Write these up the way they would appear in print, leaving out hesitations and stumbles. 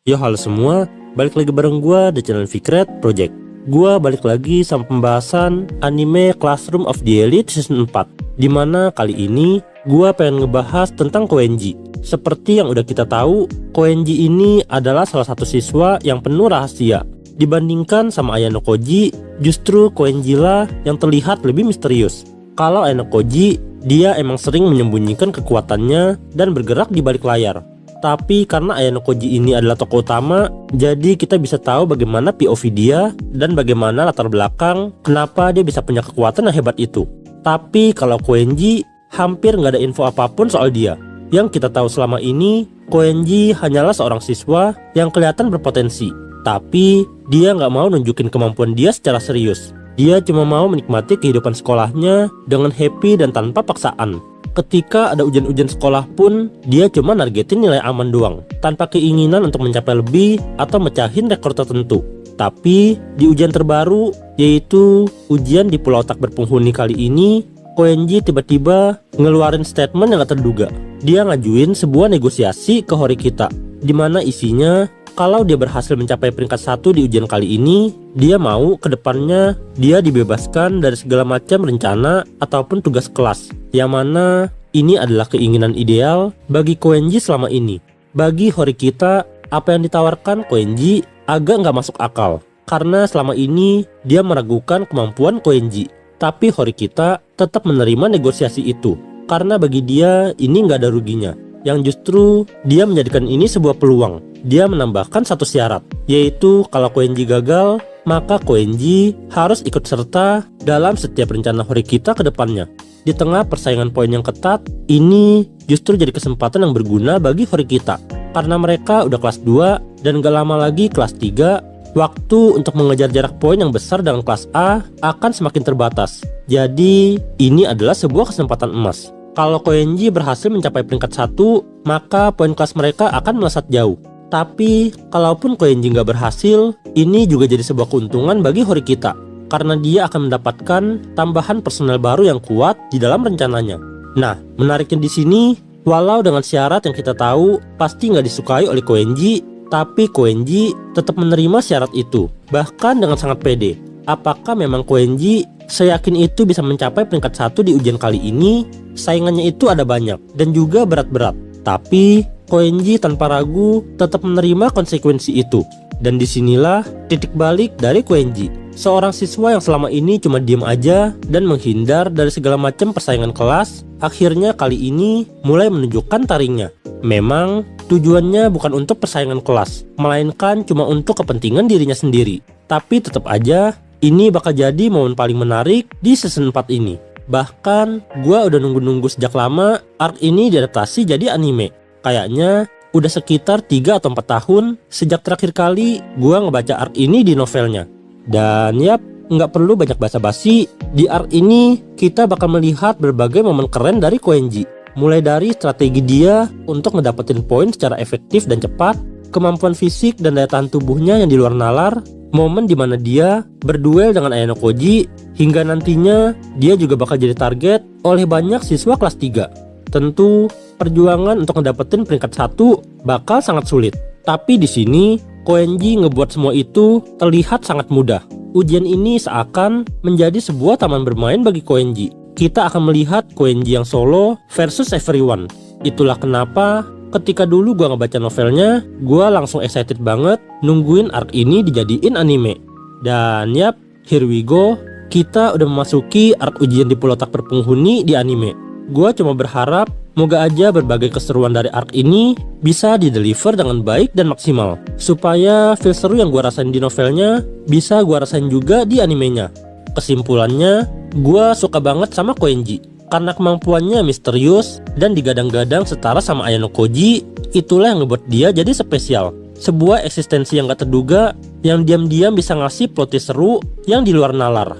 Yo halo semua, balik lagi bareng gua di channel Fikret Project. Gua balik lagi sama pembahasan anime Classroom of the Elite season 4, dimana kali ini gua pengen ngebahas tentang Koenji. Seperti yang udah kita tahu, Koenji ini adalah salah satu siswa yang penuh rahasia. Dibandingkan sama Ayano Koji, justru Koenji lah yang terlihat lebih misterius. Kalau Ayano Koji, dia emang sering menyembunyikan kekuatannya dan bergerak di balik layar. Tapi karena Ayano Koji ini adalah tokoh utama, jadi kita bisa tahu bagaimana POV dia dan bagaimana latar belakang kenapa dia bisa punya kekuatan yang hebat itu. Tapi kalau Koenji, hampir nggak ada info apapun soal dia. Yang kita tahu selama ini, Koenji hanyalah seorang siswa yang kelihatan berpotensi. Tapi dia nggak mau nunjukin kemampuan dia secara serius. Dia cuma mau menikmati kehidupan sekolahnya dengan happy dan tanpa paksaan. Ketika ada ujian-ujian sekolah pun, dia cuma nargetin nilai aman doang, tanpa keinginan untuk mencapai lebih atau mecahin rekor tertentu. Tapi di ujian terbaru, yaitu ujian di Pulau Tak Berpenghuni kali ini, Koenji tiba-tiba ngeluarin statement yang gak terduga. Dia ngajuin sebuah negosiasi ke Horikita, dimana isinya kalau dia berhasil mencapai peringkat 1 di ujian kali ini, dia mau ke depannya dia dibebaskan dari segala macam rencana ataupun tugas kelas. Yang mana ini adalah keinginan ideal bagi Koenji selama ini. Bagi Horikita, apa yang ditawarkan Koenji agak nggak masuk akal. Karena selama ini dia meragukan kemampuan Koenji. Tapi Horikita tetap menerima negosiasi itu. Karena bagi dia ini nggak ada ruginya. Yang justru dia menjadikan ini sebuah peluang. Dia menambahkan satu syarat, yaitu kalau Koenji gagal, maka Koenji harus ikut serta dalam setiap rencana Horikita ke depannya. Di tengah persaingan poin yang ketat, ini justru jadi kesempatan yang berguna bagi Horikita. Karena mereka udah kelas 2 dan gak lama lagi kelas 3, waktu untuk mengejar jarak poin yang besar dengan kelas A akan semakin terbatas. Jadi ini adalah sebuah kesempatan emas. Kalau Koenji berhasil mencapai peringkat 1, maka poin kelas mereka akan melesat jauh. Tapi kalaupun Koenji nggak berhasil, ini juga jadi sebuah keuntungan bagi Horikita. Karena dia akan mendapatkan tambahan personel baru yang kuat di dalam rencananya. Nah, menariknya di sini, walau dengan syarat yang kita tahu pasti nggak disukai oleh Koenji, tapi Koenji tetap menerima syarat itu, bahkan dengan sangat pede. Apakah memang Koenji seyakin itu bisa mencapai peringkat 1 di ujian kali ini? Saingannya itu ada banyak dan juga berat-berat. Tapi Koenji tanpa ragu tetap menerima konsekuensi itu. Dan disinilah titik balik dari Koenji. Seorang siswa yang selama ini cuma diem aja dan menghindar dari segala macam persaingan kelas, akhirnya kali ini mulai menunjukkan taringnya. Memang tujuannya bukan untuk persaingan kelas, melainkan cuma untuk kepentingan dirinya sendiri. Tapi tetap aja ini bakal jadi momen paling menarik di season 4 ini. Bahkan gua udah nunggu-nunggu sejak lama arc ini diadaptasi jadi anime. Kayaknya udah sekitar 3 atau 4 tahun sejak terakhir kali gua ngebaca arc ini di novelnya. Dan yap, nggak perlu banyak basa-basi. Di arc ini kita bakal melihat berbagai momen keren dari Koenji. Mulai dari strategi dia untuk ngedapetin poin secara efektif dan cepat, kemampuan fisik dan daya tahan tubuhnya yang di luar nalar, momen dimana dia berduel dengan Ayano Koji, hingga nantinya dia juga bakal jadi target oleh banyak siswa kelas 3. Tentu perjuangan untuk ngedapetin peringkat 1 bakal sangat sulit. Tapi di sini Koenji ngebuat semua itu terlihat sangat mudah. Ujian ini seakan menjadi sebuah taman bermain bagi Koenji. Kita akan melihat Koenji yang solo versus everyone. Itulah kenapa ketika dulu gua ngebaca novelnya, gua langsung excited banget nungguin arc ini dijadiin anime. Dan yap, here we go. Kita udah memasuki arc ujian di Pulau Tak Berpenghuni di anime. Gua cuma berharap moga aja berbagai keseruan dari arc ini bisa dideliver dengan baik dan maksimal, supaya feel seru yang gua rasain di novelnya bisa gua rasain juga di animenya. Kesimpulannya, gua suka banget sama Koenji karena kemampuannya misterius dan digadang-gadang setara sama Ayano Koji. Itulah yang ngebuat dia jadi spesial. Sebuah eksistensi yang gak terduga, yang diam-diam bisa ngasih plot twist seru yang di luar nalar.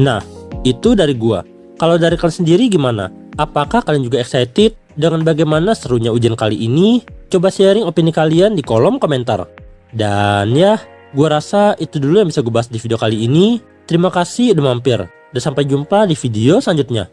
Nah, itu dari gua. Kalau dari kalian sendiri gimana? Apakah kalian juga excited dengan bagaimana serunya ujian kali ini? Coba sharing opini kalian di kolom komentar. Dan ya, gua rasa itu dulu yang bisa gue bahas di video kali ini. Terima kasih udah mampir. Dan sampai jumpa di video selanjutnya.